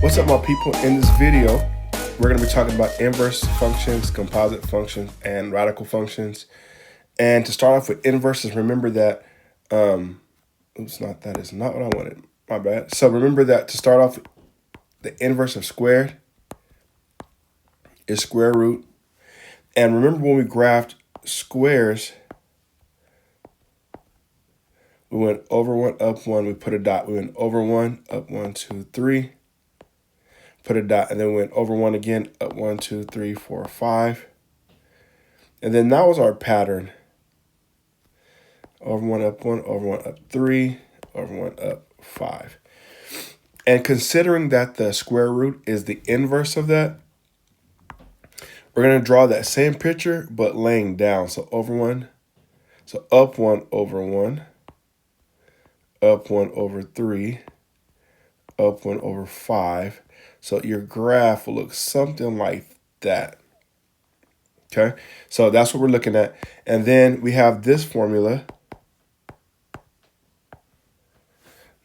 What's up, my people? In this video, we're going to be talking about inverse functions, composite functions, and radical functions. And to start off with inverses, remember that, that is not what I wanted. My bad. So remember that to start off, the inverse of squared is square root. And remember when we graphed squares, we went over 1, up 1, we put a dot. We went over 1, up 1, 2, 3. Put a dot, and then we went over 1 again, up 1, 2, 3, 4, 5. And then that was our pattern. Over 1, up 1, over 1, up 3, over 1, up 5. And considering that the square root is the inverse of that, we're going to draw that same picture, but laying down. So over 1, so up 1 over 1, up 1 over 3, up 1 over 5. So your graph will look something like that. Okay, so that's what we're looking at. And then we have this formula.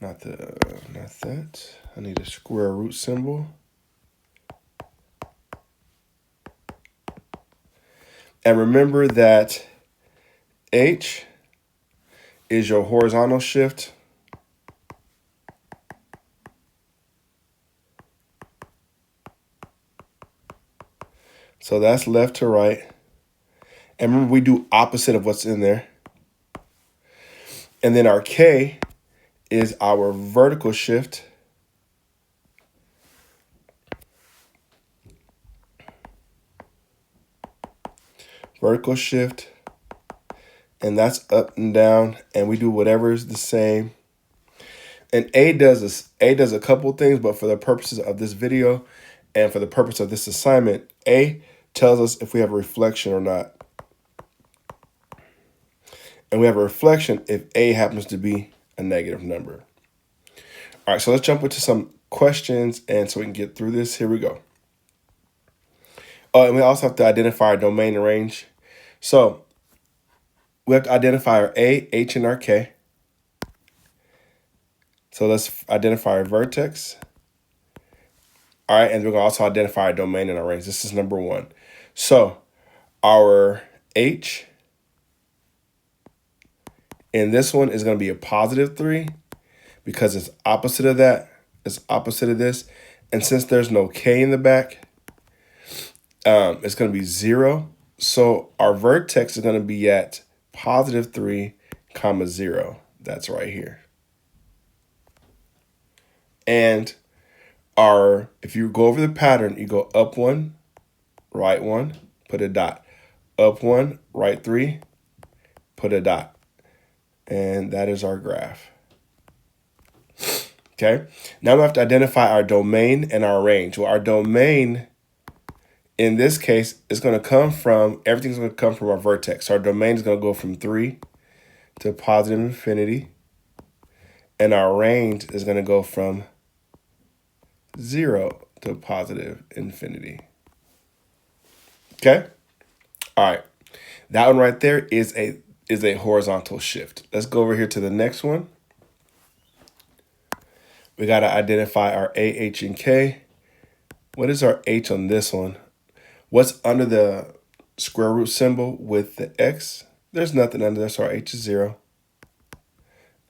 Not that. I need a square root symbol. And remember that H is your horizontal shift. So that's left to right. And remember, we do opposite of what's in there. And then our K is our vertical shift. Vertical shift. And that's up and down. And we do whatever is the same. And A does a couple things, but for the purposes of this video and for the purpose of this assignment, A tells us if we have a reflection or not. And we have a reflection if A happens to be a negative number. All right, so let's jump into some questions, and so we can get through this. Here we go. Oh, and we also have to identify our domain and range. So we have to identify our A, H, and our K. So let's identify our vertex. All right, and we're going to also identify our domain and our range. This is number 1. So our H in this one is going to be a positive 3 because it's opposite of that. It's opposite of this. And since there's no K in the back, it's going to be 0. So our vertex is going to be at positive 3, comma 0. That's right here. And if you go over the pattern, you go up 1, right 1, put a dot. Up 1, right 3, put a dot. And that is our graph. Okay, now we have to identify our domain and our range. Well, our domain in this case is going to come from, everything's going to come from our vertex. So our domain is going to go from 3 to positive infinity. And our range is going to go from 0 to positive infinity. Okay? All right. That one right there is a horizontal shift. Let's go over here to the next one. We got to identify our A, H, and K. What is our H on this one? What's under the square root symbol with the X? There's nothing under there, so our H is 0.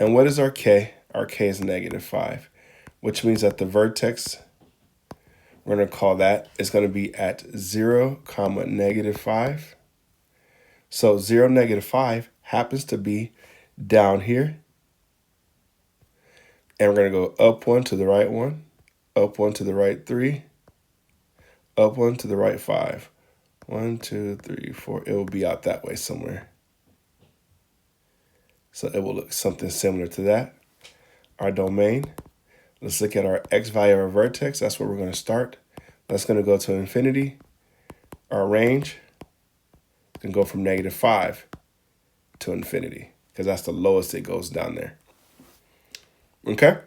And what is our K? Our K is negative 5, which means that the vertex, we're going to call that, is going to be at 0, comma, negative 5. So 0, negative 5 happens to be down here. And we're going to go up 1 to the right 1, up 1 to the right 3, up 1 to the right 5. 1, 2, 3, 4. It will be out that way somewhere. So it will look something similar to that. Our domain. Let's look at our X value of our vertex. That's where we're going to start. That's going to go to infinity. Our range can go from negative 5 to infinity because that's the lowest it goes down there. Okay?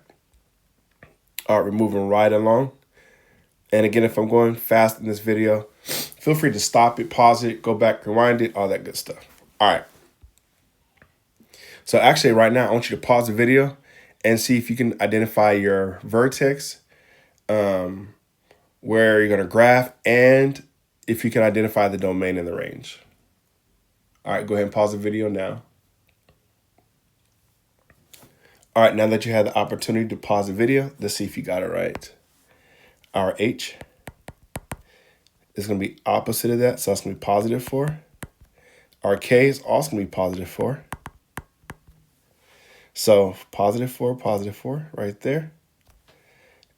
All right, we're moving right along. And again, if I'm going fast in this video, feel free to stop it, pause it, go back, rewind it, all that good stuff. All right. So actually right now, I want you to pause the video and see if you can identify your vertex where you're going to graph, and if you can identify the domain in the range. All right, go ahead and pause the video now. All right, now that you had the opportunity to pause the video, let's see if you got it right. Our H is going to be opposite of that, so that's going to be positive 4. Our K is also going to be positive 4. So positive 4 right there.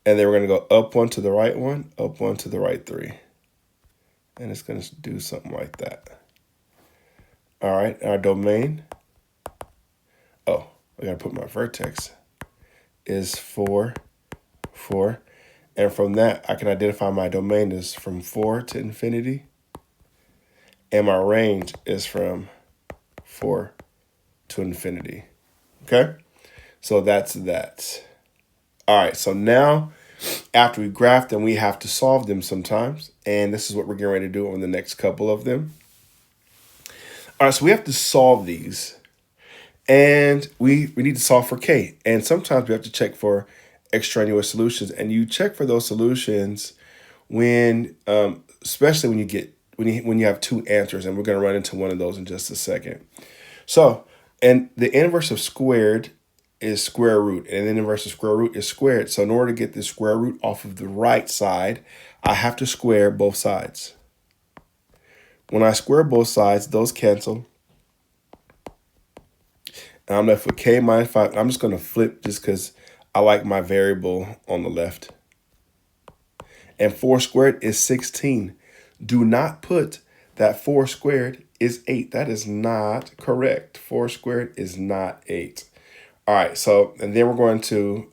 And then we're going to go up 1 to the right 1, up 1 to the right 3. And it's going to do something like that. All right, our domain. Oh, I got to put my vertex. Is 4, 4. And from that, I can identify my domain is from 4 to infinity. And my range is from 4 to infinity. Okay? So that's that. All right, so now after we graph them, we have to solve them sometimes. And this is what we're getting ready to do on the next couple of them. All right, so we have to solve these. And we need to solve for K. And sometimes we have to check for extraneous solutions. And you check for those solutions when, especially when you have two answers. And we're going to run into one of those in just a second. So, and the inverse of squared is square root, and the inverse of square root is squared. So in order to get the square root off of the right side, I have to square both sides. When I square both sides, those cancel. And I'm left with K minus 5. I'm just going to flip just because I like my variable on the left. And 4 squared is 16. Do not put that 4 squared is 8. That is not correct. 4 squared is not 8. All right, so, and then we're going to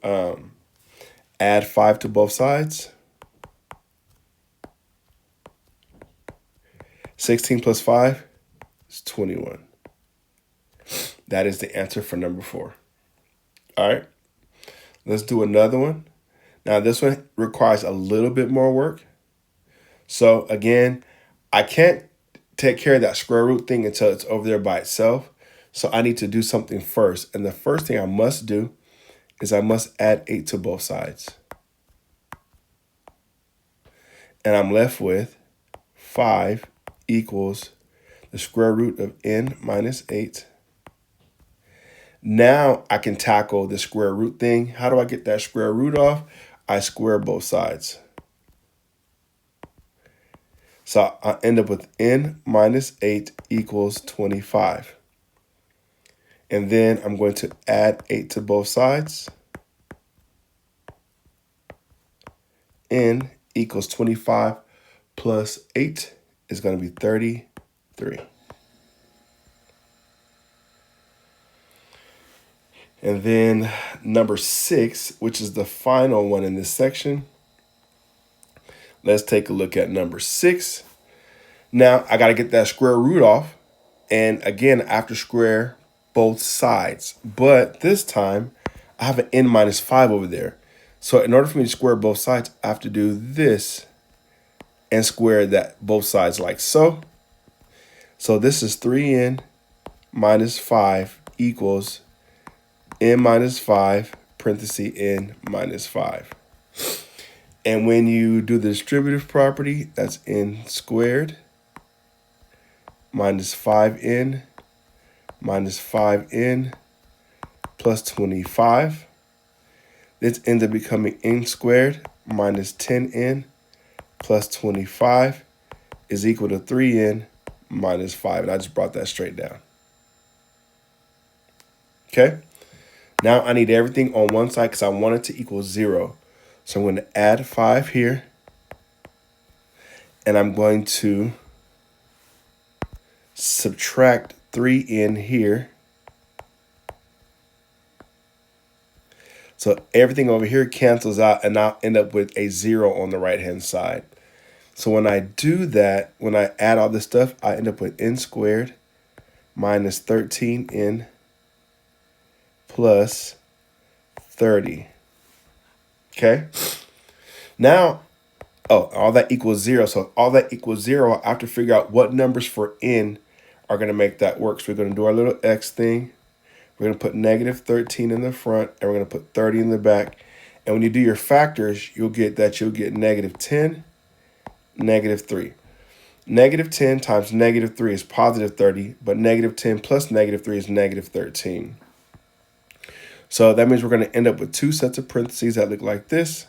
add 5 to both sides. 16 plus 5 is 21. That is the answer for number 4. All right, let's do another one. Now, this one requires a little bit more work. So, again, I can't take care of that square root thing until it's over there by itself. So I need to do something first. And the first thing I must do is I must add 8 to both sides. And I'm left with 5 equals the square root of n minus 8. Now I can tackle the square root thing. How do I get that square root off? I square both sides. So I end up with n minus 8 equals 25. And then I'm going to add 8 to both sides. N equals 25 plus 8 is going to be 33. And then number 6, which is the final one in this section. Let's take a look at number 6. Now I got to get that square root off. And again, I have to square both sides. But this time, I have an n minus 5 over there. So in order for me to square both sides, I have to do this and square that both sides like so. So this is 3n minus 5 equals n minus 5, parenthesis n minus 5. And when you do the distributive property, that's n squared minus 5n minus 5n plus 25. This ends up becoming n squared minus 10n plus 25 is equal to 3n minus 5. And I just brought that straight down. Okay. Now I need everything on one side because I want it to equal 0. So I'm going to add 5 here. And I'm going to subtract 3n here. So everything over here cancels out, and I'll end up with a 0 on the right-hand side. So when I do that, when I add all this stuff, I end up with n squared minus 13n plus 30. Okay? Now, all that equals 0. So all that equals 0, I have to figure out what numbers for n are going to make that work. So we're going to do our little x thing. We're going to put negative 13 in the front, and we're going to put 30 in the back. And when you do your factors, you'll get negative 10, negative 3. Negative 10 times negative 3 is positive 30, but negative 10 plus negative 3 is negative 13. So that means we're going to end up with two sets of parentheses that look like this.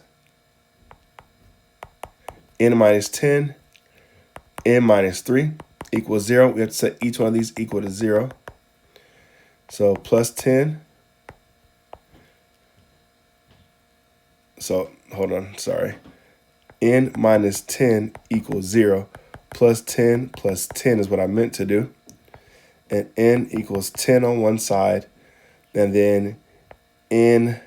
N minus 10, n minus 3 equals 0. We have to set each one of these equal to 0. So plus 10. So hold on, sorry. N minus 10 equals 0. Plus 10 is what I meant to do. And n equals 10 on one side. And then n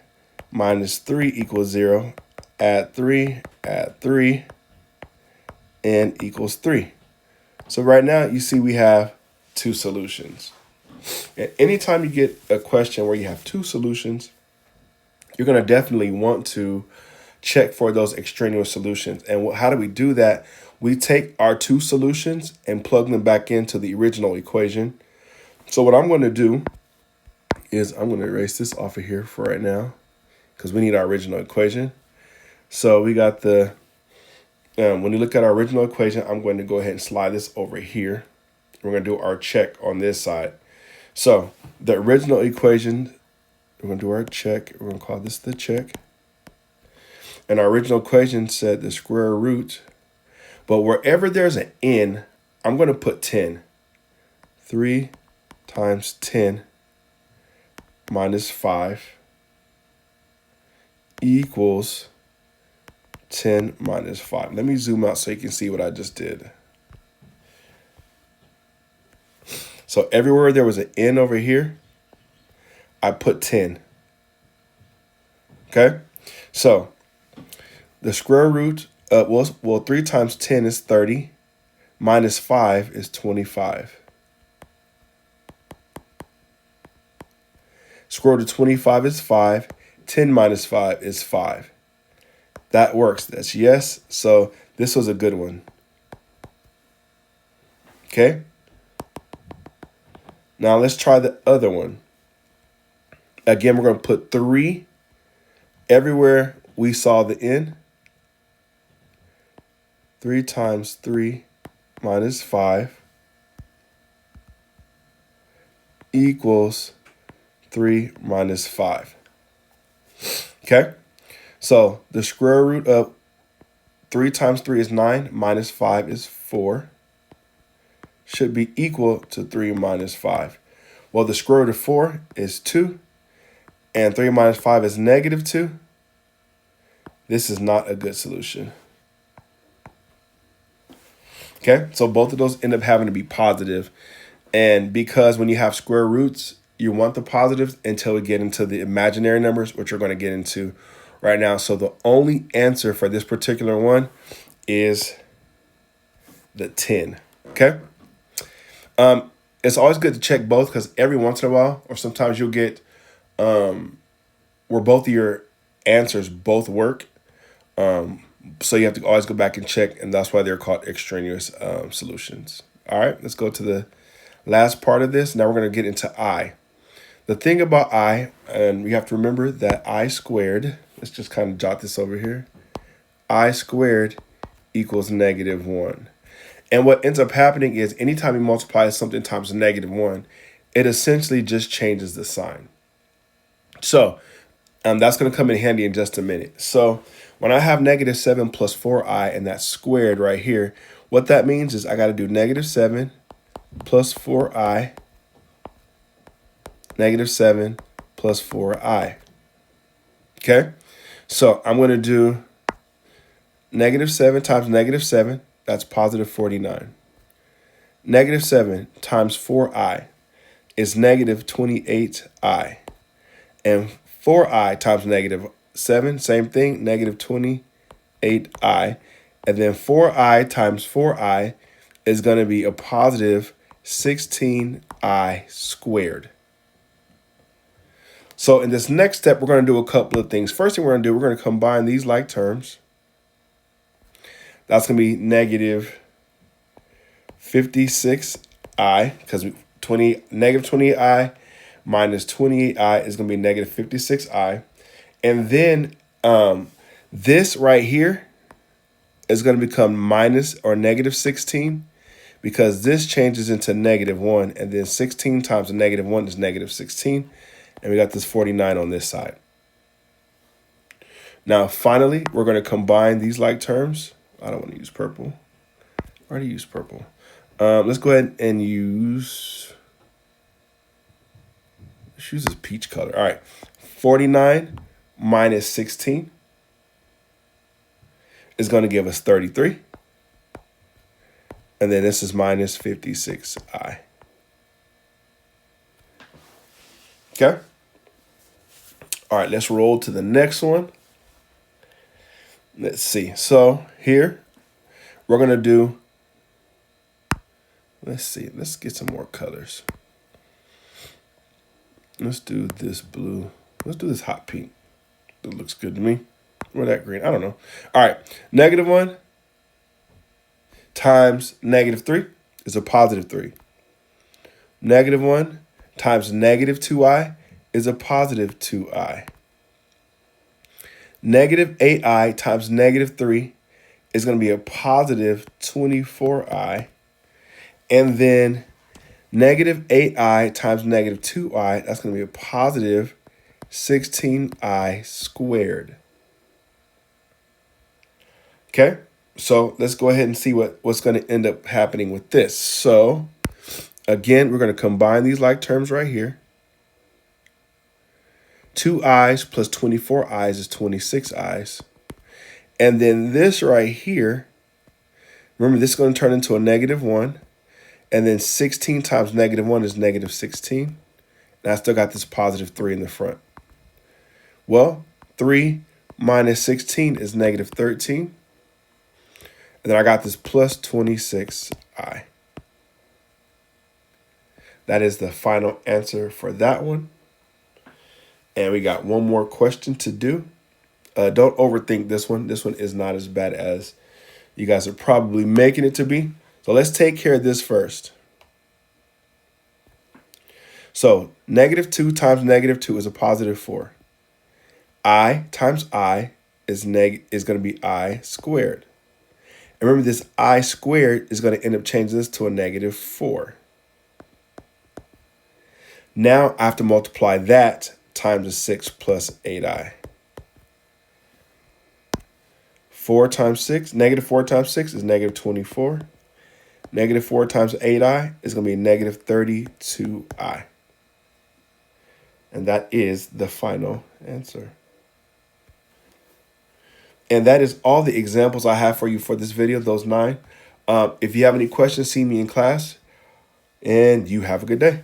minus 3 equals 0. Add 3, n equals 3. So right now you see we have two solutions. And anytime you get a question where you have two solutions, you're going to definitely want to check for those extraneous solutions. And how do we do that? We take our two solutions and plug them back into the original equation. So what I'm going to do is I'm going to erase this off of here for right now because we need our original equation. So we got the, when you look at our original equation, I'm going to go ahead and slide this over here. We're going to do our check on this side. So the original equation, we're going to do our check. We're going to call this the check. And our original equation said the square root. But wherever there's an n, I'm going to put 10. 3 times 10 minus 5 equals 10 minus 5. Let me zoom out so you can see what I just did. So everywhere there was an n over here, I put 10. Okay? So the square root, 3 times 10 is 30. Minus 5 is 25. Square root of 25 is 5. 10 minus 5 is 5. That works. That's yes. So this was a good one. Okay? Now let's try the other one. Again, we're going to put 3 everywhere we saw the n. 3 times 3 minus 5 equals 3 minus 5. Okay? So the square root of 3 times 3 is 9, minus 5 is 4. Should be equal to 3 minus 5. Well, the square root of 4 is 2, and 3 minus 5 is negative 2. This is not a good solution. Okay, so both of those end up having to be positive. And because when you have square roots, you want the positives until we get into the imaginary numbers, which we're going to get into right now. So the only answer for this particular one is the 10. Okay. It's always good to check both because every once in a while, or sometimes you'll get where both of your answers both work. So you have to always go back and check, and that's why they're called extraneous solutions. All right, let's go to the last part of this. Now we're going to get into I. The thing about I, and we have to remember that I squared, let's just kind of jot this over here. I squared equals negative 1. And what ends up happening is anytime you multiply something times negative 1, it essentially just changes the sign. So that's going to come in handy in just a minute. So when I have negative 7 plus 4i and that's squared right here, what that means is I got to do negative 7 plus 4i, negative 7 plus 4i. Okay? So I'm going to do negative 7 times negative 7. That's positive 49. Negative 7 times 4i is negative 28i. And 4i times negative 7, same thing, negative 28i. And then 4i times 4i is going to be a positive 16i squared. So in this next step, we're going to do a couple of things. First thing we're going to do, we're going to combine these like terms. That's going to be negative 56i, because negative 28i minus 28i is going to be negative 56i. And then This right here is going to become minus or negative 16 because this changes into -1, and then 16 times a -1 is -16, and we got this 49 on this side. Now, finally, we're going to combine these like terms. I don't want to use purple. I already used purple. Let's go ahead and use this peach color. All right, 49 minus 16 is going to give us 33. And then this is minus 56i. Okay. All right, let's roll to the next one. Let's see. So here, we're going to do, let's see. Let's get some more colors. Let's do this blue. Let's do this hot pink. That looks good to me. Or that green. I don't know. All right. -1 times -3 is a +3. -1 times -2i is a +2i. -8i times -3 is going to be a +24i. And then -8i times -2i, that's going to be a +16i squared. Okay, so let's go ahead and see what's going to end up happening with this. So again, we're going to combine these like terms right here. 2i's plus 24i's is 26i's. And then this right here, remember this is going to turn into a -1. And then 16 times -1 is -16. And I still got this +3 in the front. Well, 3 minus 16 is -13. And then I got this plus 26i. That is the final answer for that one. And we got one more question to do. Don't overthink this one. This one is not as bad as you guys are probably making it to be. So let's take care of this first. So -2 times -2 is a +4. I times I is going to be I squared. And remember, this I squared is going to end up changing this to a -4. Now I have to multiply that times a 6 plus 8i. 4 times 6, -4 times 6 is -24. -4 times 8i is going to be -32i. And that is the final answer. And that is all the examples I have for you for this video, those 9. If you have any questions, see me in class. And you have a good day.